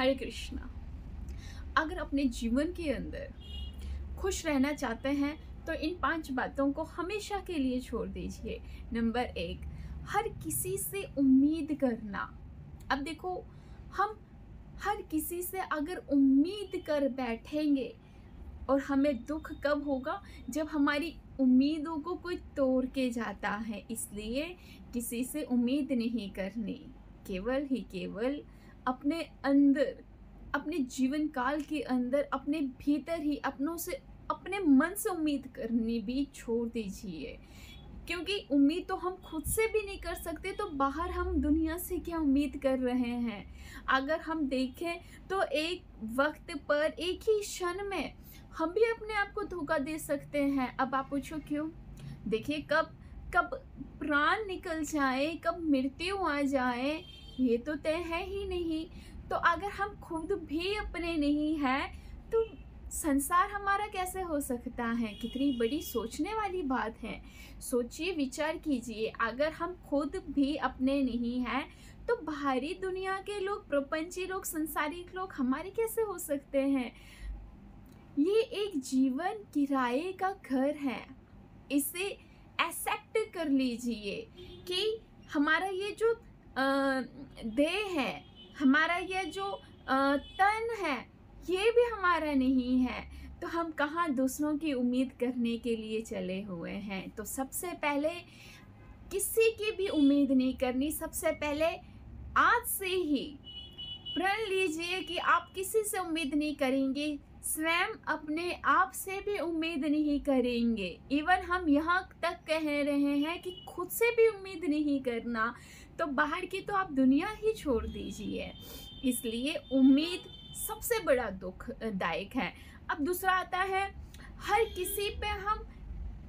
हरे कृष्णा। अगर अपने जीवन के अंदर खुश रहना चाहते हैं तो इन 5 बातों को हमेशा के लिए छोड़ दीजिए। नंबर 1, हर किसी से उम्मीद करना। अब देखो, हम हर किसी से अगर उम्मीद कर बैठेंगे और हमें दुख कब होगा, जब हमारी उम्मीदों को कोई तोड़ के जाता है। इसलिए किसी से उम्मीद नहीं करनी, केवल ही केवल अपने अंदर, अपने जीवन काल के अंदर, अपने भीतर ही अपनों से, अपने मन से उम्मीद करनी भी छोड़ दीजिए। क्योंकि उम्मीद तो हम खुद से भी नहीं कर सकते, तो बाहर हम दुनिया से क्या उम्मीद कर रहे हैं। अगर हम देखें तो एक वक्त पर, एक ही क्षण में हम भी अपने आप को धोखा दे सकते हैं। अब आप पूछो क्यों? देखिए, कब कब प्राण निकल जाए, कब मृत्यु आ जाए, ये तो तय है ही नहीं। तो अगर हम खुद भी अपने नहीं हैं तो संसार हमारा कैसे हो सकता है? कितनी बड़ी सोचने वाली बात है। सोचिए, विचार कीजिए, अगर हम खुद भी अपने नहीं हैं तो बाहरी दुनिया के लोग, प्रपंची लोग, संसारिक लोग हमारे कैसे हो सकते हैं? ये एक जीवन किराए का घर है। इसे एक्सेप्ट कर लीजिए कि हमारा ये जो देह है, हमारा ये जो तन है, ये भी हमारा नहीं है। तो हम कहाँ दूसरों की उम्मीद करने के लिए चले हुए हैं? तो सबसे पहले किसी की भी उम्मीद नहीं करनी। सबसे पहले आज से ही प्रण लीजिए कि आप किसी से उम्मीद नहीं करेंगे, स्वयं अपने आप से भी उम्मीद नहीं करेंगे। इवन हम यहाँ तक कह रहे हैं कि खुद से भी उम्मीद नहीं करना, तो बाहर की तो आप दुनिया ही छोड़ दीजिए। इसलिए उम्मीद सबसे बड़ा दुखदायक है। अब दूसरा आता है, हर किसी पे हम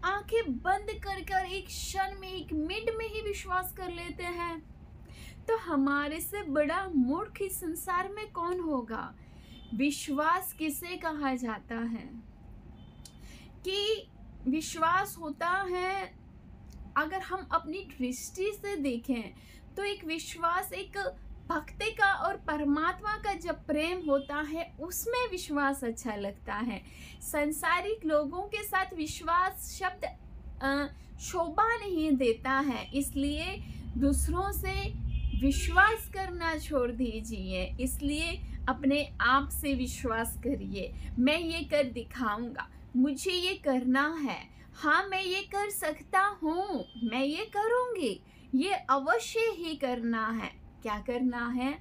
आंखें बंद कर कर एक क्षण में, एक मिनट में ही विश्वास कर लेते हैं। तो हमारे से बड़ा मूर्ख इस संसार में कौन होगा? विश्वास किसे कहा जाता है? कि विश्वास होता है, अगर हम अपनी दृष्टि से देखें तो एक विश्वास, एक भक्ति का और परमात्मा का जब प्रेम होता है, उसमें विश्वास अच्छा लगता है। संसारिक लोगों के साथ विश्वास शब्द शोभा नहीं देता है। इसलिए दूसरों से विश्वास करना छोड़ दीजिए। इसलिए अपने आप से विश्वास करिए। मैं ये कर दिखाऊंगा, मुझे ये करना है, हाँ मैं ये कर सकता हूँ, मैं ये करूँगी, ये अवश्य ही करना है। क्या करना है?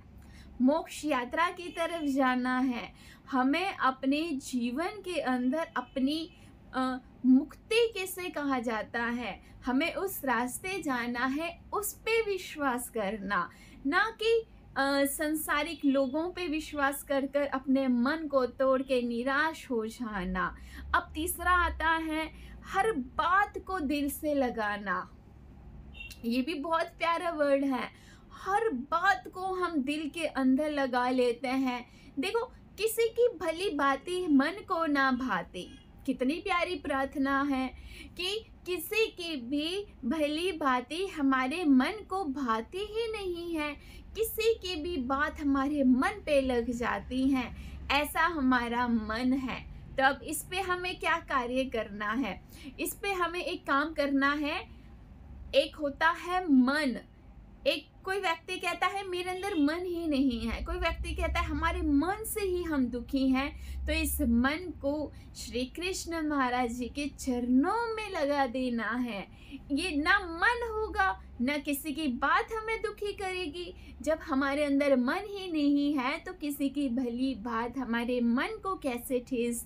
मोक्ष यात्रा की तरफ जाना है। हमें अपने जीवन के अंदर अपनी मुक्ति किसे कहा जाता है, हमें उस रास्ते जाना है, उस पे विश्वास करना, ना कि संसारिक लोगों पे विश्वास कर कर अपने मन को तोड़ के निराश हो जाना। अब तीसरा आता है, हर बात को दिल से लगाना। ये भी बहुत प्यारा वर्ड है। हर बात को हम दिल के अंदर लगा लेते हैं। देखो, किसी की भली बातें मन को ना भाती। कितनी प्यारी प्रार्थना है कि किसी की भी भली बातें हमारे मन को भाती ही नहीं है। किसी की भी बात हमारे मन पे लग जाती हैं, ऐसा हमारा मन है। तो अब इस पे हमें क्या कार्य करना है? इस पे हमें एक काम करना है। एक होता है मन। एक कोई व्यक्ति कहता है मेरे अंदर मन ही नहीं है, कोई व्यक्ति कहता है हमारे मन से ही हम दुखी हैं। तो इस मन को श्री कृष्ण महाराज जी के चरणों में लगा देना है। ये ना मन होगा, ना किसी की बात हमें दुखी करेगी। जब हमारे अंदर मन ही नहीं है तो किसी की भली बात हमारे मन को कैसे ठेस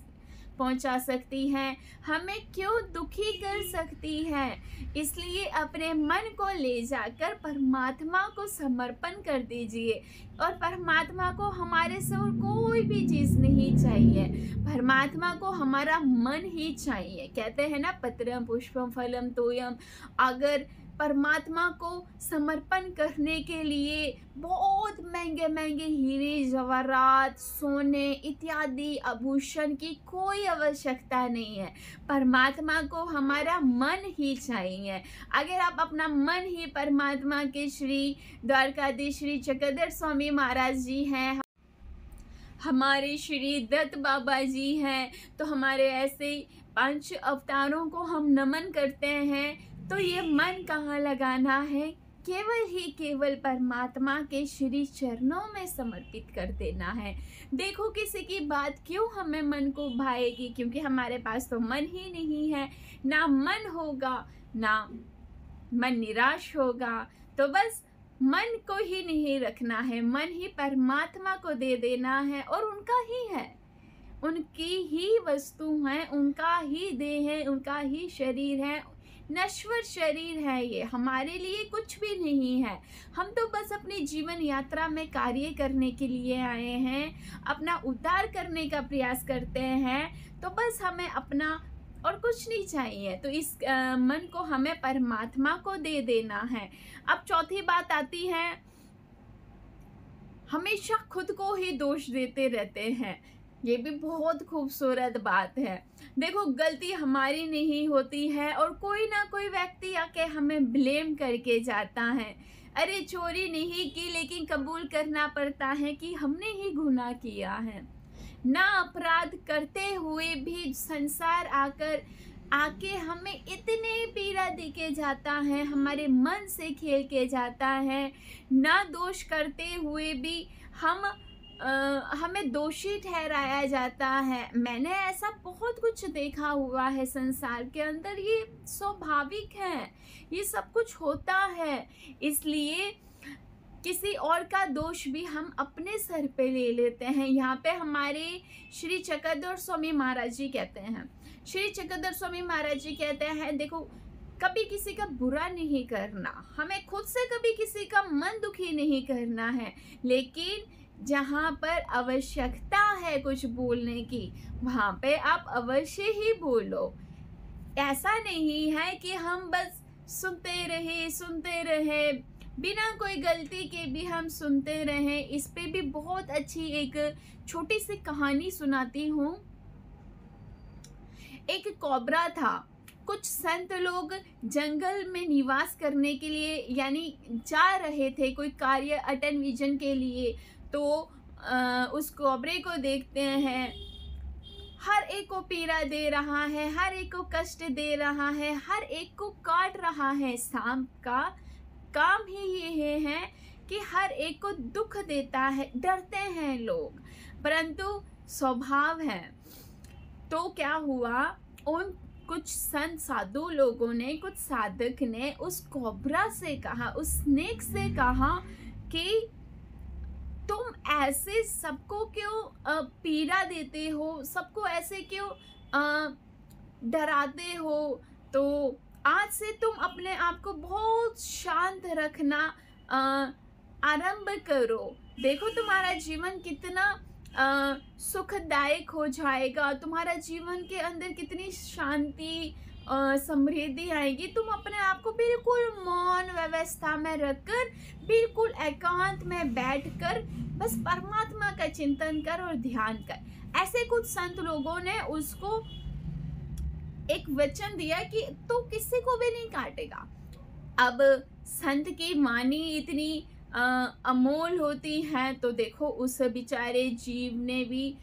पहुंचा सकती है, हमें क्यों दुखी कर सकती है? इसलिए अपने मन को ले जाकर परमात्मा को समर्पण कर दीजिए। और परमात्मा को हमारे से और कोई भी चीज़ नहीं चाहिए, परमात्मा को हमारा मन ही चाहिए। कहते हैं ना, पत्रम पुष्पम फलम तोयम। अगर परमात्मा को समर्पण करने के लिए बहुत महंगे महंगे हीरे जवाहरात, सोने इत्यादि आभूषण की कोई आवश्यकता नहीं है। परमात्मा को हमारा मन ही चाहिए। अगर आप अपना मन ही परमात्मा के श्री द्वारकाधीश श्री चक्रधर स्वामी महाराज जी हैं, हमारे श्री दत्त बाबा जी हैं, तो हमारे ऐसे 5 अवतारों को हम नमन करते हैं। तो ये मन कहाँ लगाना है? केवल ही केवल परमात्मा के श्री चरणों में समर्पित कर देना है। देखो किसी की बात क्यों हमें मन को भाएगी, क्योंकि हमारे पास तो मन ही नहीं है। ना मन होगा ना मन निराश होगा। तो बस मन को ही नहीं रखना है, मन ही परमात्मा को दे देना है, और उनका ही है, उनकी ही वस्तु है, उनका ही देह है, उनका ही शरीर है। नश्वर शरीर है, ये हमारे लिए कुछ भी नहीं है। हम तो बस अपनी जीवन यात्रा में कार्य करने के लिए आए हैं, अपना उद्धार करने का प्रयास करते हैं। तो बस हमें अपना और कुछ नहीं चाहिए। तो इस मन को हमें परमात्मा को दे देना है। अब चौथी बात आती है, हमेशा खुद को ही दोष देते रहते हैं। ये भी बहुत खूबसूरत बात है। देखो गलती हमारी नहीं होती है, और कोई ना कोई व्यक्ति आके हमें ब्लेम करके जाता है। अरे चोरी नहीं की, लेकिन कबूल करना पड़ता है कि हमने ही गुनाह किया है। ना अपराध करते हुए भी संसार आके हमें इतने पीड़ा देके जाता है, हमारे मन से खेल के जाता है। ना दोष करते हुए भी हमें दोषी ठहराया जाता है। मैंने ऐसा बहुत कुछ देखा हुआ है संसार के अंदर। ये स्वाभाविक है, ये सब कुछ होता है। इसलिए किसी और का दोष भी हम अपने सर पे ले लेते हैं। यहाँ पे हमारे श्री चक्रधर स्वामी महाराज जी कहते हैं, श्री चक्रधर स्वामी महाराज जी कहते हैं, देखो कभी किसी का बुरा नहीं करना, हमें खुद से कभी किसी का मन दुखी नहीं करना है, लेकिन जहाँ पर आवश्यकता है कुछ बोलने की, वहाँ पे आप अवश्य ही बोलो। ऐसा नहीं है कि हम बस सुनते रहे बिना कोई गलती के भी हम सुनते रहें। इस पे भी बहुत अच्छी एक छोटी सी कहानी सुनाती हूँ। एक कोबरा था। कुछ संत लोग जंगल में निवास करने के लिए यानी जा रहे थे कोई कार्य अटन विजन के लिए। तो उस कोबरे को देखते हैं, हर एक को पीड़ा दे रहा है, हर एक को कष्ट दे रहा है, हर एक को काट रहा है। सांप का काम ही ये है कि हर एक को दुख देता है। डरते हैं लोग, परंतु स्वभाव है। तो क्या हुआ, उन कुछ संत साधु लोगों ने, कुछ साधक ने उस कोबरा से कहा, उस स्नेक से कहा कि तुम ऐसे सबको क्यों पीड़ा देते हो, सबको ऐसे क्यों डराते हो। तो आज से तुम अपने आप को बहुत शांत रखना आरंभ करो। देखो तुम्हारा जीवन कितना सुखदायक हो जाएगा, तुम्हारा जीवन के अंदर कितनी शांति समृद्धि आएगी। तुम अपने आप को बिल्कुल मौन व्यवस्था में रखकर, बिल्कुल एकांत में बैठकर बस परमात्मा का चिंतन कर और ध्यान कर। ऐसे कुछ संत लोगों ने उसको एक वचन दिया कि तू किसी को भी नहीं काटेगा। अब संत की वाणी इतनी अमोल होती है, तो देखो उस बेचारे जीव ने भी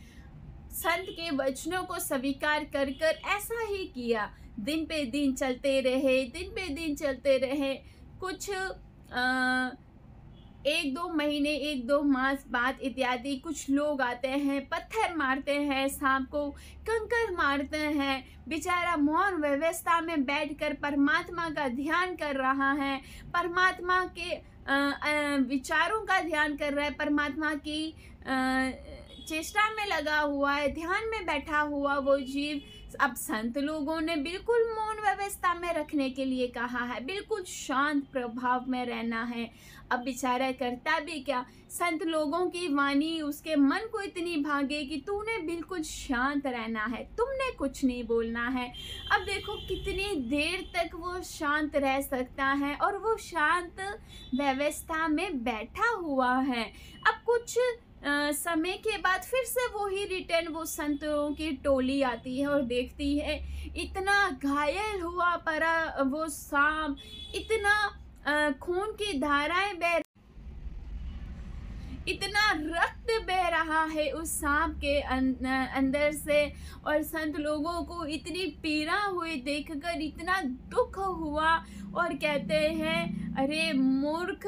संत के वचनों को स्वीकार कर ऐसा ही किया। दिन पे दिन चलते रहे। कुछ 1-2 महीने, 1-2 मास बाद इत्यादि कुछ लोग आते हैं, पत्थर मारते हैं, सांप को कंकर मारते हैं। बेचारा मौन व्यवस्था में बैठकर परमात्मा का ध्यान कर रहा है, परमात्मा के विचारों का ध्यान कर रहा है, परमात्मा की चेष्टा में लगा हुआ है, ध्यान में बैठा हुआ वो जीव। अब संत लोगों ने बिल्कुल मौन व्यवस्था में रखने के लिए कहा है, बिल्कुल शांत प्रभाव में रहना है। अब बेचारा करता भी क्या, संत लोगों की वाणी उसके मन को इतनी भागे कि तूने बिल्कुल शांत रहना है, तुमने कुछ नहीं बोलना है। अब देखो कितनी देर तक वो शांत रह सकता है, और वो शांत व्यवस्था में बैठा हुआ है। अब कुछ समय के बाद फिर से वो ही रिटर्न वो संतों की टोली आती है और देखती है इतना घायल हुआ पड़ा वो सांप, इतना खून की धाराएं बह, इतना रक्त बह रहा है उस सांप के अंदर से। और संत लोगों को इतनी पीड़ा हुई देखकर इतना दुख हुआ और कहते हैं, अरे मूर्ख,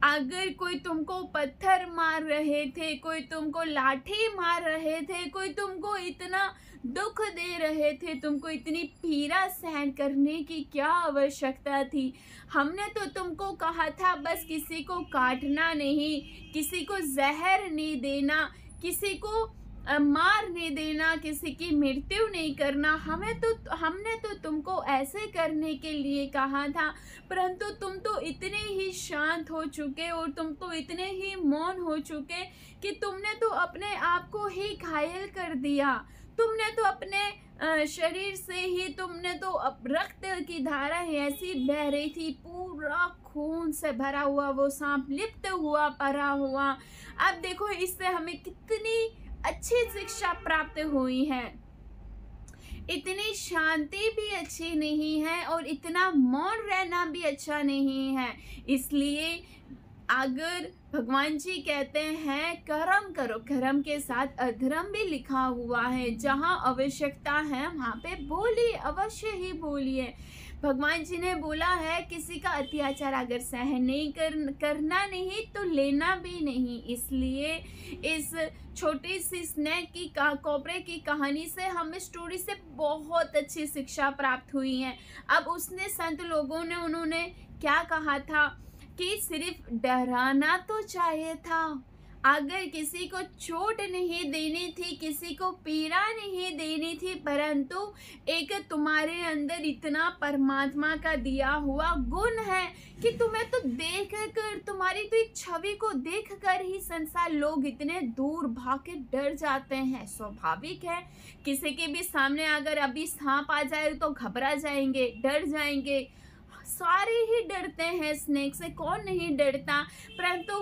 अगर कोई तुमको पत्थर मार रहे थे, कोई तुमको लाठी मार रहे थे, कोई तुमको इतना दुख दे रहे थे, तुमको इतनी पीड़ा सहन करने की क्या आवश्यकता थी? हमने तो तुमको कहा था बस किसी को काटना नहीं, किसी को जहर नहीं देना, किसी को मार नहीं देना, किसी की मृत्यु नहीं करना। हमने तो तुमको ऐसे करने के लिए कहा था, परंतु तुम तो इतने ही शांत हो चुके और तुम तो इतने ही मौन हो चुके कि तुमने तो अपने आप को ही घायल कर दिया। तुमने तो अपने शरीर से ही तुमने तो रक्त की धारा ऐसी बह रही थी, पूरा खून से भरा हुआ वो सांप लिप्त हुआ पड़ा हुआ। अब देखो इससे हमें कितनी अच्छी शिक्षा प्राप्त हुई है। इतनी शांति भी अच्छी नहीं है और इतना मौन रहना भी अच्छा नहीं है। इसलिए अगर भगवान जी कहते हैं कर्म करो, कर्म के साथ अधर्म भी लिखा हुआ है। जहाँ आवश्यकता है वहाँ पे बोलिए, अवश्य ही बोलिए। भगवान जी ने बोला है किसी का अत्याचार अगर सहन नहीं करना नहीं तो लेना भी नहीं। इसलिए इस छोटी सी स्नेक की कोबरे की कहानी से हमें स्टोरी से बहुत अच्छी शिक्षा प्राप्त हुई है। अब उसने संत लोगों ने उन्होंने क्या कहा था कि सिर्फ डराना तो चाहिए था, अगर किसी को चोट नहीं देनी थी, किसी को पीड़ा नहीं देनी थी, परंतु एक तुम्हारे अंदर इतना परमात्मा का दिया हुआ गुण है कि तुम्हें तो देख कर, तुम्हारी तो एक छवि को देख कर ही संसार लोग इतने दूर भाग के डर जाते हैं। स्वाभाविक है, किसी के भी सामने अगर अभी सांप आ जाए तो घबरा जाएंगे, डर जाएंगे। सारे ही डरते हैं स्नेक से, कौन नहीं डरता। परंतु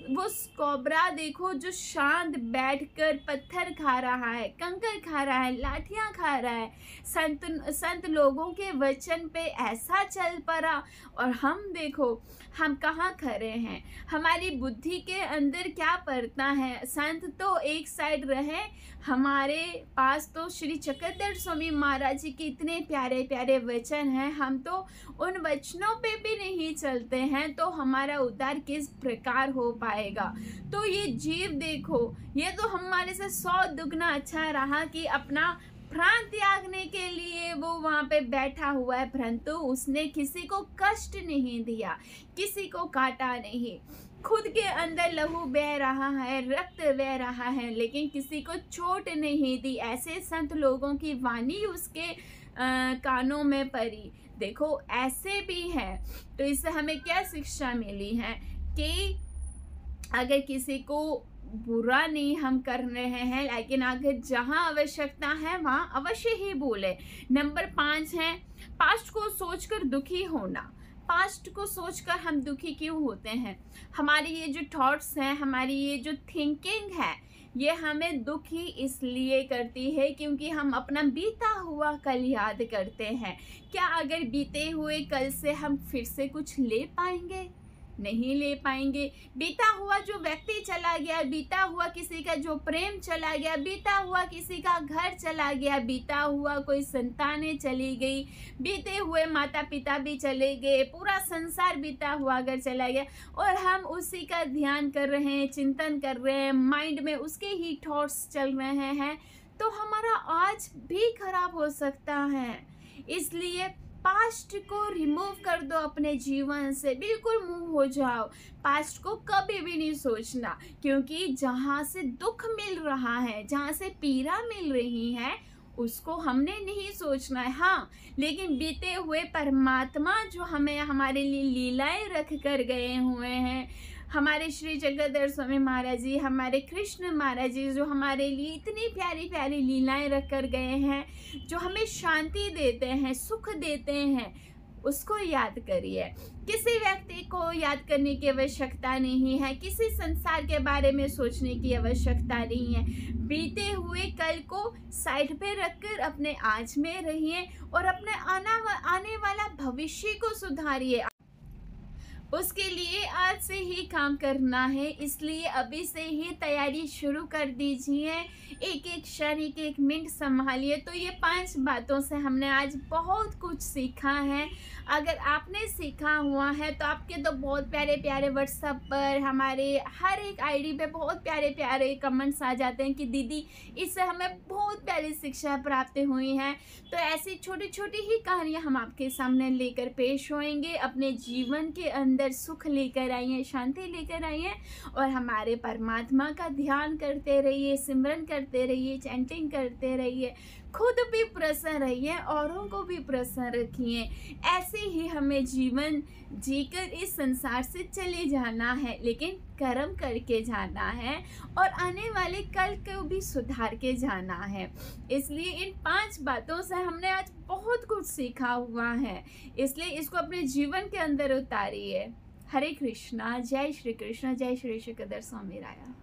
वो कोबरा देखो जो शांत बैठकर पत्थर खा रहा है, कंकर खा रहा है, लाठियां खा रहा है, संत लोगों के वचन पे ऐसा चल पड़ा। और हम देखो हम कहाँ खड़े हैं, हमारी बुद्धि के अंदर क्या पड़ता है। संत तो एक साइड रहे, हमारे पास तो श्री चक्रधर स्वामी महाराज जी के इतने प्यारे प्यारे वचन हैं, हम तो उन वचनों पे भी नहीं चलते हैं, तो हमारा उद्धार किस प्रकार हो पाएगा। तो ये जीव देखो, ये तो हमारे से 100 दुगना अच्छा रहा कि अपना प्राण त्यागने के लिए वो वहाँ पे बैठा हुआ है, परंतु उसने किसी को कष्ट नहीं दिया, किसी को काटा नहीं। खुद के अंदर लहू बह रहा है, रक्त बह रहा है, लेकिन किसी को चोट नहीं दी। ऐसे संत लोगों की वाणी उसके कानों में पड़ी। देखो ऐसे भी है। तो इससे हमें क्या शिक्षा मिली है कि अगर किसी को बुरा नहीं हम कर रहे हैं, लेकिन अगर जहाँ आवश्यकता है वहाँ अवश्य ही बोले। नंबर 5 है पास्ट को सोचकर दुखी होना। पास्ट को सोचकर हम दुखी क्यों होते हैं? हमारी ये जो थॉट्स हैं, हमारी ये जो थिंकिंग है, ये हमें दुखी इसलिए करती है क्योंकि हम अपना बीता हुआ कल याद करते हैं। क्या अगर बीते हुए कल से हम फिर से कुछ ले पाएंगे? नहीं ले पाएंगे। बीता हुआ जो व्यक्ति चला गया, बीता हुआ किसी का जो प्रेम चला गया, बीता हुआ किसी का घर चला गया, बीता हुआ कोई संतानें चली गई, बीते हुए माता पिता भी चले गए, पूरा संसार बीता हुआ अगर चला गया और हम उसी का ध्यान कर रहे हैं, चिंतन कर रहे हैं, माइंड में उसके ही थॉट्स चल रहे हैं, तो हमारा आज भी खराब हो सकता है। इसलिए पास्ट को रिमूव कर दो अपने जीवन से, बिल्कुल मूव हो जाओ। पास्ट को कभी भी नहीं सोचना, क्योंकि जहाँ से दुख मिल रहा है, जहाँ से पीड़ा मिल रही है, उसको हमने नहीं सोचना है। हाँ, लेकिन बीते हुए परमात्मा जो हमें हमारे लिए लीलाएं रख कर गए हुए हैं, हमारे श्री चक्रधर स्वामी महाराज जी, हमारे कृष्ण महाराज जी, जो हमारे लिए इतनी प्यारी प्यारी लीलाएं रख कर गए हैं, जो हमें शांति देते हैं, सुख देते हैं, उसको याद करिए। किसी व्यक्ति को याद करने की आवश्यकता नहीं है, किसी संसार के बारे में सोचने की आवश्यकता नहीं है। बीते हुए कल को साइड पे रखकर अपने आज में रहिए और अपने आने वाला भविष्य को सुधारिए। उसके लिए आज से ही काम करना है, इसलिए अभी से ही तैयारी शुरू कर दीजिए। एक एक क्षण, एक एक मिनट संभालिए। तो ये 5 बातों से हमने आज बहुत कुछ सीखा है। अगर आपने सीखा हुआ है तो आपके तो बहुत प्यारे प्यारे व्हाट्सएप पर, हमारे हर एक आईडी पे बहुत प्यारे प्यारे कमेंट्स आ जाते हैं कि दीदी इससे हमें बहुत प्यारी शिक्षा प्राप्त हुई है। तो ऐसी छोटी छोटी ही कहानियाँ हम आपके सामने लेकर पेश होएंगे। अपने जीवन के अंदर सुख लेकर आइए, शांति लेकर आइए और हमारे परमात्मा का ध्यान करते रहिए, सिमरन करते रहिए, चैंटिंग करते रहिए। खुद भी प्रसन्न रहिए, औरों को भी प्रसन्न रखिए। ऐसे ही हमें जीवन जीकर इस संसार से चले जाना है, लेकिन कर्म करके जाना है और आने वाले कल को भी सुधार के जाना है। इसलिए इन 5 बातों से हमने आज बहुत कुछ सीखा हुआ है, इसलिए इसको अपने जीवन के अंदर उतारिए। हरे कृष्णा, जय श्री कृष्ण, जय श्री श्रीकदर स्वामी राया।